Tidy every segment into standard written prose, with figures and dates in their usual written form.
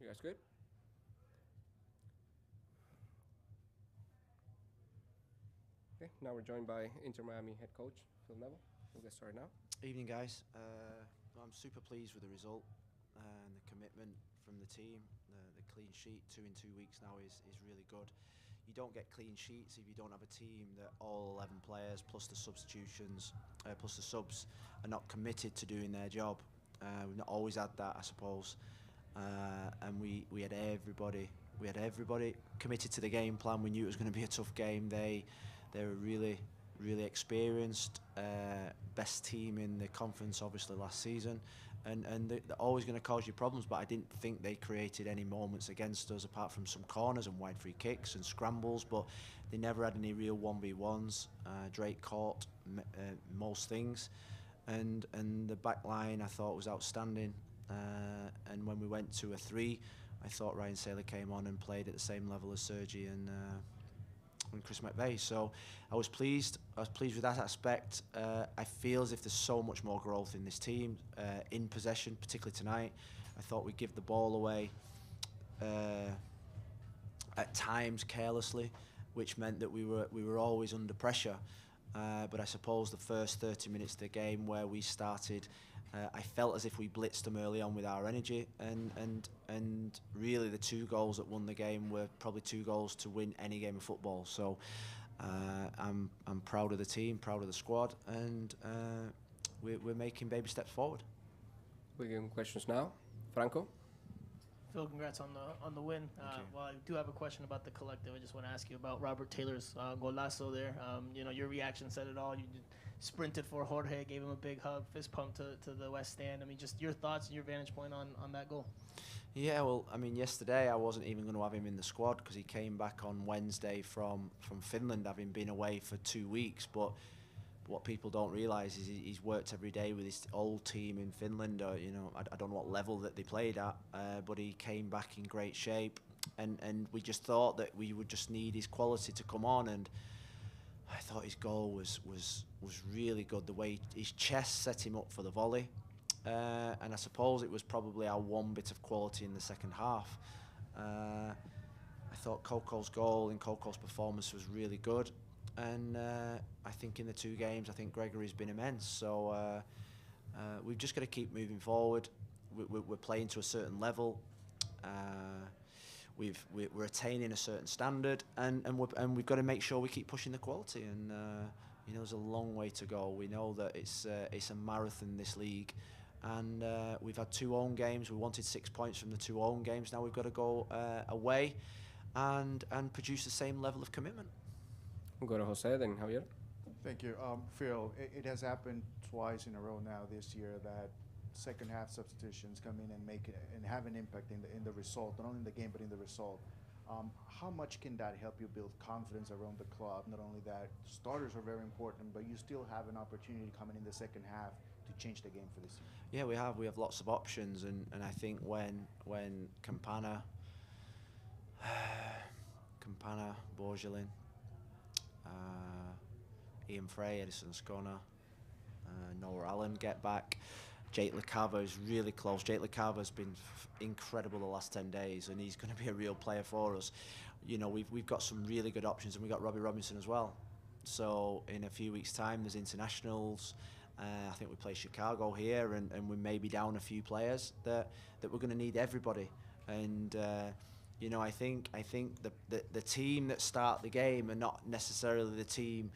You guys good? Okay, now we're joined by InterMiami head coach Phil Neville. We'll get started now. Evening, guys. I'm super pleased with the result and the commitment from the team. The clean sheet, 2 in 2 weeks now, is really good. You don't get clean sheets if you don't have a team that all 11 players plus the substitutions, plus the subs, are not committed to doing their job. We've not always had that, I suppose. And we had everybody. We had everybody committed to the game plan. We knew it was going to be a tough game. They were really experienced, best team in the conference obviously last season, and they're always going to cause you problems, but I didn't think they created any moments against us apart from some corners and wide free kicks and scrambles, but they never had any real 1v1s. Drake caught most things, and the back line I thought was outstanding, and when we went to a 3, I thought Ryan Saylor came on and played at the same level as Sergi and Chris McVeigh. So I was pleased with that aspect. I feel as if there's so much more growth in this team, in possession, particularly tonight. I thought we'd give the ball away at times carelessly, which meant that we were always under pressure. But I suppose the first 30 minutes of the game where we started, I felt as if we blitzed them early on with our energy, and really the 2 goals that won the game were probably 2 goals to win any game of football. So I'm proud of the team, proud of the squad, and we're making baby steps forward. We're getting questions now. Franco? Phil, congrats on the win. Well, I do have a question about the collective. I just want to ask you about Robert Taylor's golazo there. Your reaction said it all. You sprinted for Jorge, gave him a big hug, fist pump to the West Stand. I mean, just your thoughts and your vantage point on that goal. Yeah, well, I mean, yesterday I wasn't even going to have him in the squad because he came back on Wednesday from Finland, having been away for 2 weeks. But what people don't realise is he's worked every day with his old team in Finland. I don't know what level that they played at, but he came back in great shape, and we just thought that we would just need his quality to come on, and I thought his goal was really good. The way his chest set him up for the volley, and I suppose it was probably our one bit of quality in the second half. I thought Coco's goal and Coco's performance was really good. And I think in the 2 games, I think Gregory's been immense. So we've just got to keep moving forward. We're playing to a certain level. We're attaining a certain standard, and we've got to make sure we keep pushing the quality. And there's a long way to go. We know that it's a marathon, this league, and we've had 2 home games. We wanted 6 points from the 2 home games. Now we've got to go away and produce the same level of commitment. We'll go to Jose, then Javier. Thank you. Phil, it has happened twice in a row now this year that second half substitutions come in and make it, and have an impact in the result, not only in the game but in the result. How much can that help you build confidence around the club? Not only that, starters are very important, but you still have an opportunity coming in the second half to change the game for this team. Yeah, we have lots of options, and I think when Campana, Borgelin, Ian Frey, Edison Scona, Noah Allen get back. Jake LaCava is really close. Jake LaCava's been incredible the last 10 days, and he's going to be a real player for us. We've got some really good options, and we've got Robbie Robinson as well. So in a few weeks' time, there's internationals. I think we play Chicago here, and we may be down a few players that we're going to need everybody. And I think the team that start the game are not necessarily the team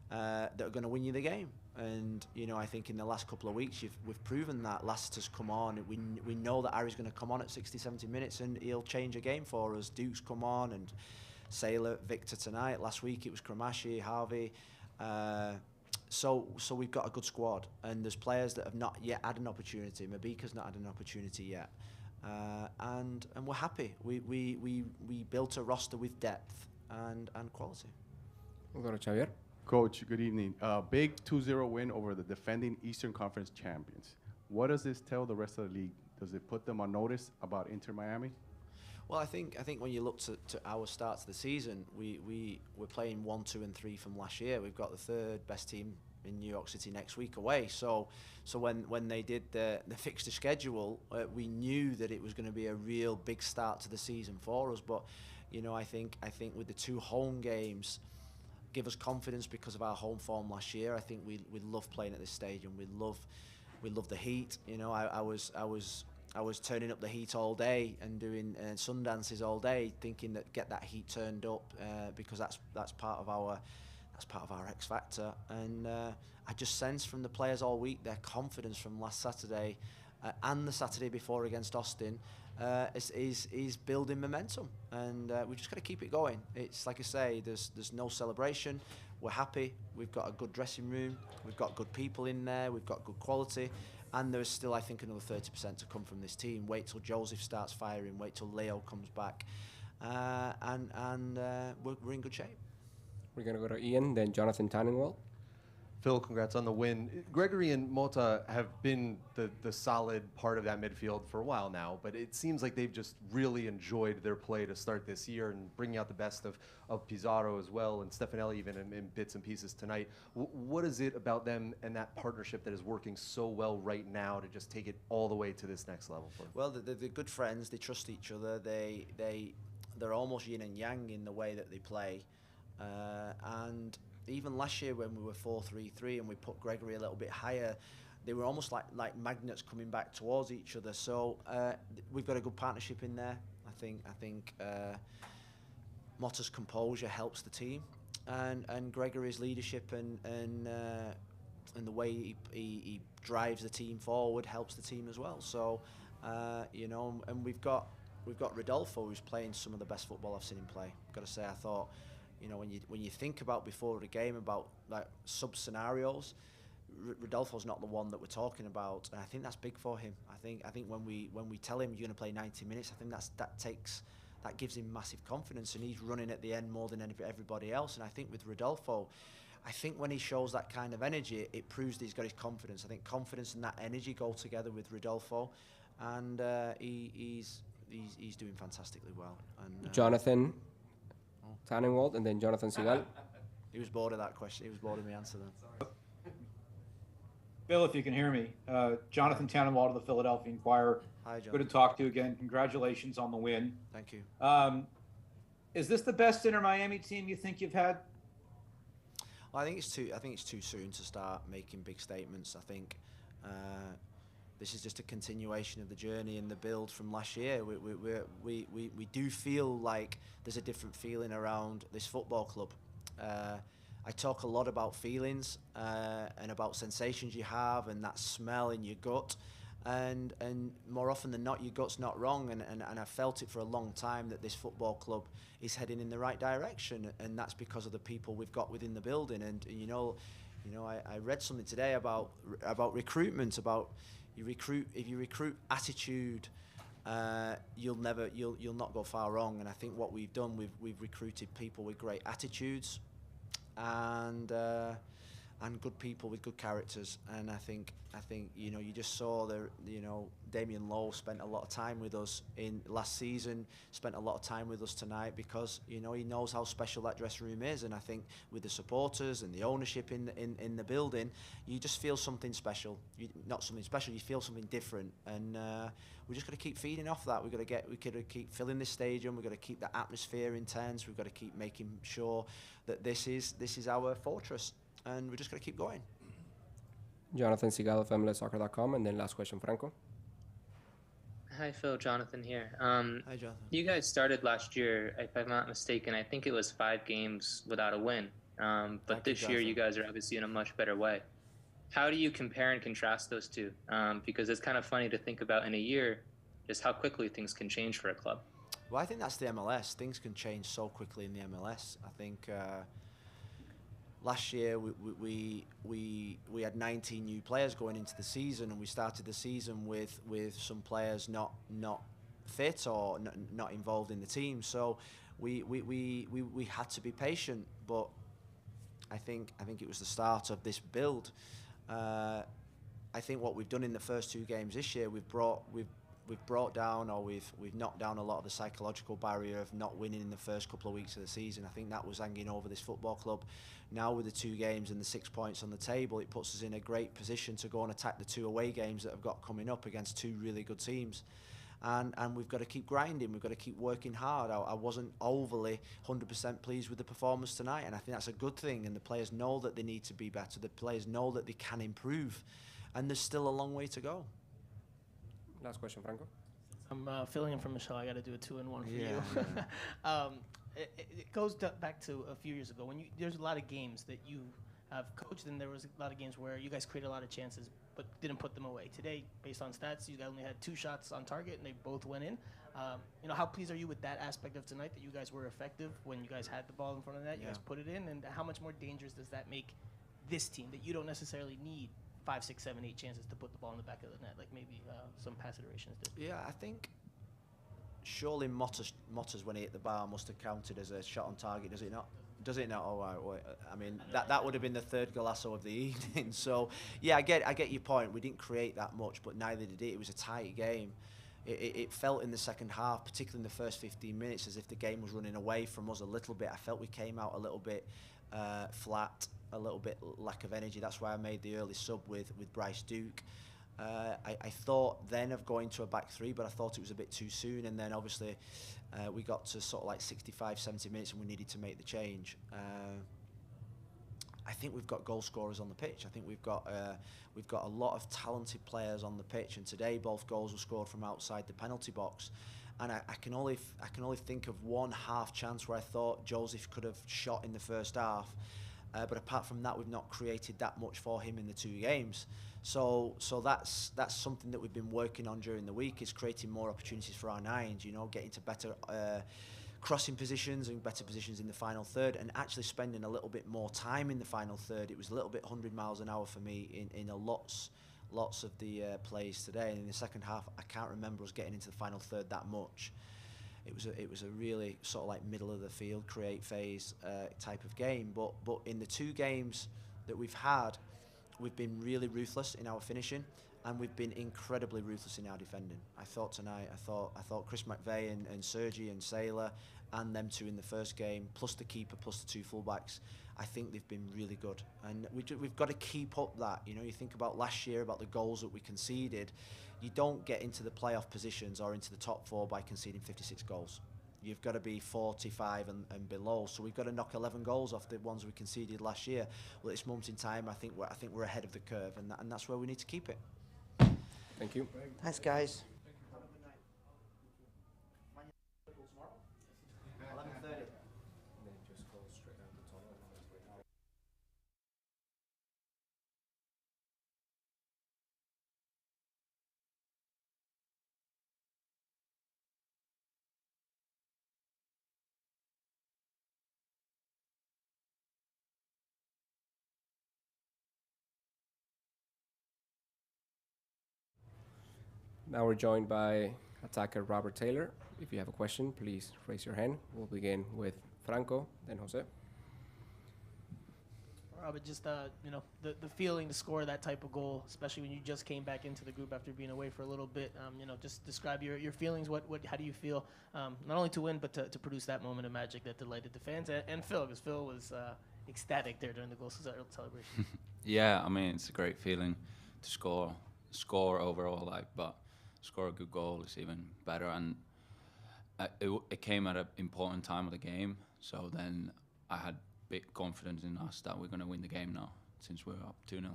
that are going to win you the game. And I think in the last couple of weeks we've proven that. Lassiter's come on. We know that Harry's going to come on at 60, 70 minutes and he'll change a game for us. Duke's come on, and Saylor, Victor tonight. Last week it was Kramashi, Harvey. So we've got a good squad, and there's players that have not yet had an opportunity. Mabika's not had an opportunity yet. And we're happy. We built a roster with depth and quality. We'll go to Xavier. Coach, good evening. Big 2-0 win over the defending Eastern Conference champions. What does this tell the rest of the league? Does it put them on notice about InterMiami? Well, I think when you look to our start to the season, we're playing 1, 2, and 3 from last year. We've got the 3rd best team in New York City next week away. So when they did the fixture schedule, we knew that it was going to be a real big start to the season for us. But I think with the 2 home games, give us confidence because of our home form last year. I think we love playing at this stadium. We love the heat. I was turning up the heat all day and doing sun dances all day, thinking that get that heat turned up because that's part of our X factor. And I just sense from the players all week their confidence from last Saturday and the Saturday before against Austin is building momentum, and we just got to keep it going. It's like I say, there's no celebration. We're happy. We've got a good dressing room. We've got good people in there. We've got good quality. And there's still, I think, another 30% to come from this team. Wait till Joseph starts firing. Wait till Leo comes back. And we're in good shape. We're going to go to Ian, then Jonathan Tannenwald. Phil, congrats on the win. Gregory and Mota have been the solid part of that midfield for a while now, but it seems like they've just really enjoyed their play to start this year and bringing out the best of Pizarro as well, and Stefanelli even in bits and pieces tonight. What is it about them and that partnership that is working so well right now to just take it all the way to this next level for them? Well, they're good friends. They trust each other. They're almost yin and yang in the way that they play. And even last year when we were 4-3-3 and we put Gregory a little bit higher, they were almost like magnets coming back towards each other. So we've got a good partnership in there. I think Motta's composure helps the team, and Gregory's leadership and the way he drives the team forward helps the team as well. So and we've got Rodolfo, who's playing some of the best football I've seen him play. I've got to say, I thought, when you think about before the game about like sub scenarios, Rodolfo's not the one that we're talking about, and I think that's big for him. I think when we tell him you're going to play 90 minutes, I think that gives him massive confidence, and he's running at the end more than everybody else. And I think with Rodolfo, I think when he shows that kind of energy, it proves that he's got his confidence. I think confidence and that energy go together with Rodolfo, and he's doing fantastically well. And Jonathan Tannenwald, and then Jonathan Segal. He was bored of that question. He was bored of me answering that. Bill, if you can hear me, Jonathan Tannenwald of the Philadelphia Inquirer. Hi, John. Good to talk to you again. Congratulations on the win. Thank you. Is this the best InterMiami team you think you've had? Well, I think it's too soon to start making big statements. I think this is just a continuation of the journey and the build from last year. We do feel like there's a different feeling around this football club. I talk a lot about feelings and about sensations you have and that smell in your gut, and more often than not, your gut's not wrong. And I felt it for a long time that this football club is heading in the right direction, and that's because of the people we've got within the building. And I read something today about recruitment, about if you recruit attitude, you'll not go far wrong. And I think what we've done, we've recruited people with great attitudes and good people with good characters. And I think you just saw Damien Lowe spent a lot of time with us in last season, spent a lot of time with us tonight because he knows how special that dressing room is. And I think with the supporters and the ownership in the building, you just feel something special. Not something special, you feel something different. And we just got to keep feeding off that. We got to keep filling this stadium. We've got to keep the atmosphere intense. We've got to keep making sure that this is our fortress, and we just got to keep going. Jonathan Segal of MLSsoccer.com, and then last question, Franco. Hi, Phil. Jonathan here. Hi, Jonathan. You guys started last year, if I'm not mistaken, I think it was 5 games without a win. But this year, you guys are obviously in a much better way. How do you compare and contrast those two? Because it's kind of funny to think about in a year just how quickly things can change for a club. Well, I think that's the MLS. Things can change so quickly in the MLS. I think last year we had 19 new players going into the season, and we started the season with some players not fit or not involved in the team. So we had to be patient, but I think it was the start of this build. I think what we've done in the first 2 games this year, we've brought down, or we've knocked down a lot of the psychological barrier of not winning in the first couple of weeks of the season. I think that was hanging over this football club. Now with the 2 games and the 6 points on the table, it puts us in a great position to go and attack the 2 away games that have got coming up against 2 really good teams. And we've got to keep grinding, we've got to keep working hard. I wasn't overly 100% pleased with the performance tonight, and I think that's a good thing, and the players know that they need to be better, the players know that they can improve, and there's still a long way to go. Last question, Franco. I'm filling in for Michelle. I got to do a 2-in-1 for you. Yeah. It goes back to a few years ago when there's a lot of games that you have coached, and there was a lot of games where you guys created a lot of chances but didn't put them away. Today, based on stats, you guys only had 2 shots on target, and they both went in. How pleased are you with that aspect of tonight, that you guys were effective when you guys had the ball in front of that, you guys put it in, and how much more dangerous does that make this team, that you don't necessarily need 5, 6, 7, 8 chances to put the ball in the back of the net, like maybe some pass iterations did? Yeah, I think surely Motta's when he hit the bar must have counted as a shot on target, does it not? Does it not? Oh, right. I mean, that would have been the 3rd golazo of the evening. So, yeah, I get your point. We didn't create that much, but neither did it. It was a tight game. It felt in the second half, particularly in the first 15 minutes, as if the game was running away from us a little bit. I felt we came out a little bit flat, a little bit lack of energy. That's why I made the early sub with Bryce Duke. I thought then of going to a back 3, but I thought it was a bit too soon, and then obviously we got to sort of like 65, 70 minutes and we needed to make the change. I think we've got goal scorers on the pitch. I think we've got a lot of talented players on the pitch, and today both goals were scored from outside the penalty box. And I can only think of one half chance where I thought Joseph could have shot in the first half. But apart from that, we've not created that much for him in the 2 games. So that's something that we've been working on during the week, is creating more opportunities for our 9s, getting to better crossing positions and better positions in the final third, and actually spending a little bit more time in the final third. It was a little bit 100 miles an hour for me in lots of the plays today. And in the second half, I can't remember us getting into the final third that much. It was a really sort of like middle of the field, create phase type of game. But in the 2 games that we've had, we've been really ruthless in our finishing, and we've been incredibly ruthless in our defending. I thought tonight, I thought Chris McVeigh and Sergi and Saylor, and them 2 in the first game, plus the keeper, plus the 2 fullbacks, I think they've been really good. And we've got to keep up that. You think about last year, about the goals that we conceded. You don't get into the playoff positions or into the top 4 by conceding 56 goals. You've got to be 45 and below. So we've got to knock 11 goals off the ones we conceded last year. Well, at this moment in time, I think we're ahead of the curve, and that's where we need to keep it. Thank you. Thanks, guys. Now we're joined by attacker Robert Taylor. If you have a question, please raise your hand. We'll begin with Franco, then Jose. Robert, just the feeling to score that type of goal, especially when you just came back into the group after being away for a little bit. Just describe your feelings. How do you feel, not only to win, but to produce that moment of magic that delighted the fans and Phil, because Phil was ecstatic there during the goal celebration. Yeah, I mean, it's a great feeling to score overall, but score a good goal is even better. And it came at an important time of the game, so then I had big confidence in us that we're going to win the game now, since we're up 2-0.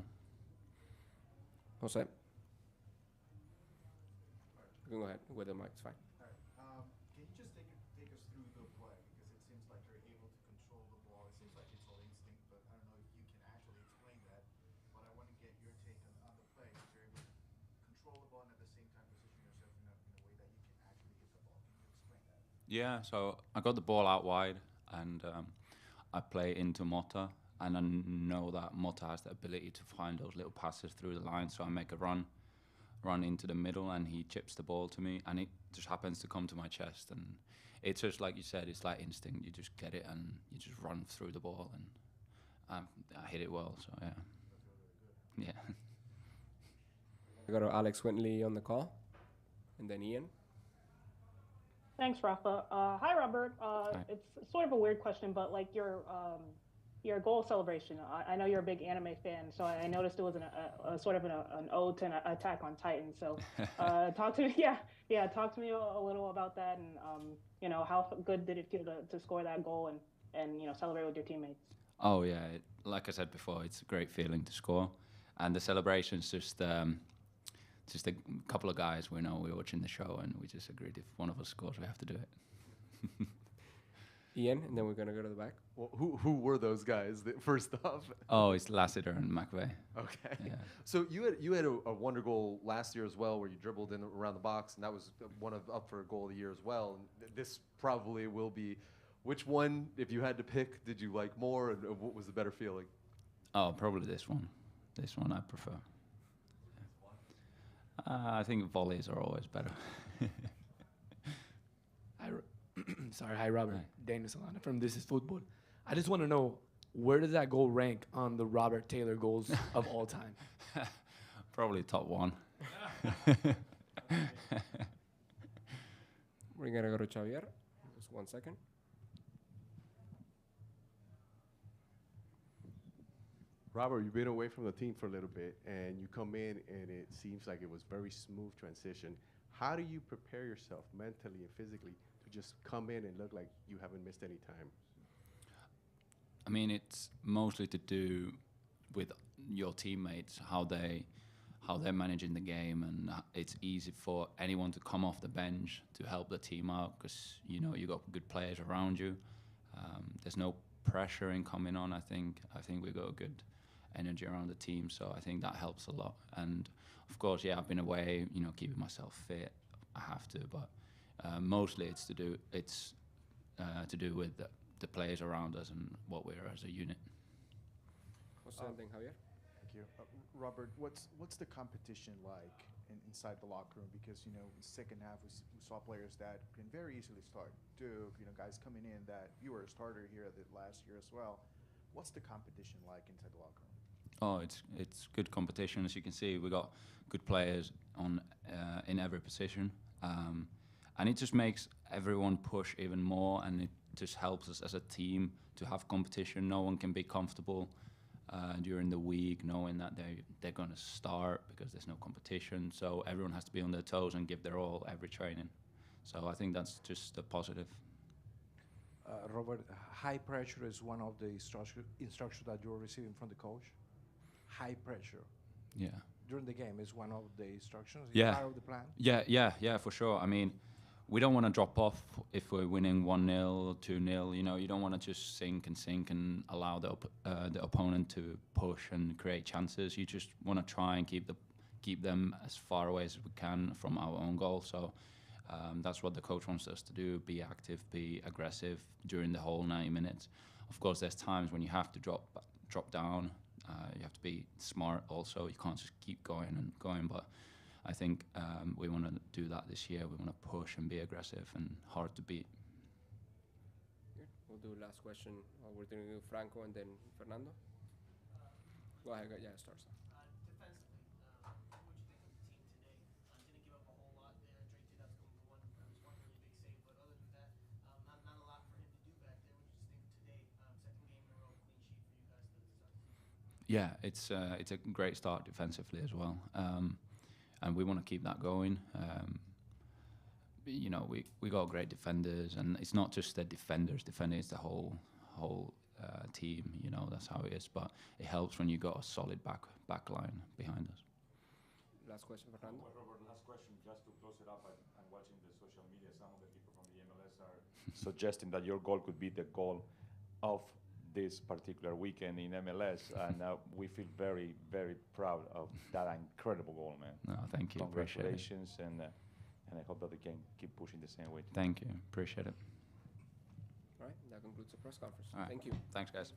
Jose? You can go ahead with the mic, it's fine. All right. Can you just take us through the play? Because it seems like you're able to control the ball. It seems like it's all instinct, but I don't know if you can actually explain that. But I want to get your take on the play, because you're able to control the ball and at the same time position yourself in a way that you can actually hit the ball. Can you explain that? Yeah, so I got the ball out wide, and I play into Motta, and I know that Motta has the ability to find those little passes through the line, so I make a run into the middle, and he chips the ball to me, and it just happens to come to my chest, and it's just like you said, it's like instinct. You just get it, and you just run through the ball, and I hit it well, so yeah. We got Alex Wintley on the call. and then Ian. Thanks, Rafa. Hi, Robert. It's sort of a weird question, but like your goal celebration. I know you're a big anime fan, so I noticed it was a sort of an ode to an Attack on Titan. So talk to me, talk to me a little about that, and how good did it feel to score that goal and celebrate with your teammates? Oh yeah, like I said before, it's a great feeling to score, and the celebration's just a couple of guys we know we're watching the show, and we just agreed if one of us scores, we have to do it. Ian, and then we're gonna go to the back. Well, who were those guys? First off. Oh, it's Lassiter and McVeigh. Okay. Yeah. So you had a wonder goal last year as well, where you dribbled in around the box, and that was up for a goal of the year as well. And this probably will be. Which one, if you had to pick, did you like more, and what was the better feeling? Oh, probably this one. This one I prefer. I think volleys are always better. Hi, Robert. Hi. Daniel Solana from This Is Football. I just want to know, where does that goal rank on the Robert Taylor goals of all time? Probably top one. We're going to go to Xavier. Just 1 second. Robert, you've been away from the team for a little bit, and you come in, and it seems like it was very smooth transition. How do you prepare yourself mentally and physically to just come in and look like you haven't missed any time? I mean, it's mostly to do with your teammates, how they're managing the game, and it's easy for anyone to come off the bench to help the team out because you got good players around you. There's no pressure in coming on. I think we got a good energy around the team, so I think that helps a lot. And of course, I've been away, keeping myself fit. I have to, but mostly it's to do with the players around us and what we're as a unit. What's something, Javier? Thank you, Robert. What's the competition like inside the locker room? Because in the second half we saw players that can very easily start. Duke, guys coming in that you were a starter here last year as well. What's the competition like inside the locker room? Oh, it's good competition. As you can see, we got good players on in every position, and it just makes everyone push even more, and it just helps us as a team to have competition. No one can be comfortable during the week knowing that they're going to start because there's no competition. So everyone has to be on their toes and give their all every training. So I think that's just a positive. Robert, high pressure is one of the instructions that you're receiving from the coach. High pressure. Yeah. During the game is one of the instructions. Yeah. Part of the plan. Yeah, for sure. I mean, we don't want to drop off if we're winning 1-0, 2-0. You don't want to just sink and allow the opponent to push and create chances. You just want to try and keep them as far away as we can from our own goal. So that's what the coach wants us to do: be active, be aggressive during the whole 90 minutes. Of course, there's times when you have to drop down. You have to be smart also. You can't just keep going and going. But I think we want to do that this year. We want to push and be aggressive and hard to beat. Good. We'll do last question. We're doing Franco and then Fernando. Go ahead. Yeah, start. Defensively, what would you think of the team today? Didn't give up a whole lot there. Drake did have to come for one really big save, but other than that, not a lot for him to do back there. What did you just think today? Second game in a row, clean sheet for you guys to start the season. Yeah, it's a great start defensively as well. And we want to keep that going. We got great defenders, and it's not just the defenders defending; it's the whole team. That's how it is. But it helps when you got a solid back line behind us. Last question, Fernando. Robert, last question, just to close it up. I'm watching the social media. Some of the people from the MLS are suggesting that your goal could be the goal of this particular weekend in MLS, and we feel very, very proud of that incredible goal, man. No, thank you. Congratulations, and I hope that they can keep pushing the same way. Thank you. Appreciate it. All right, that concludes the press conference. All right. Thank you. Thanks, guys.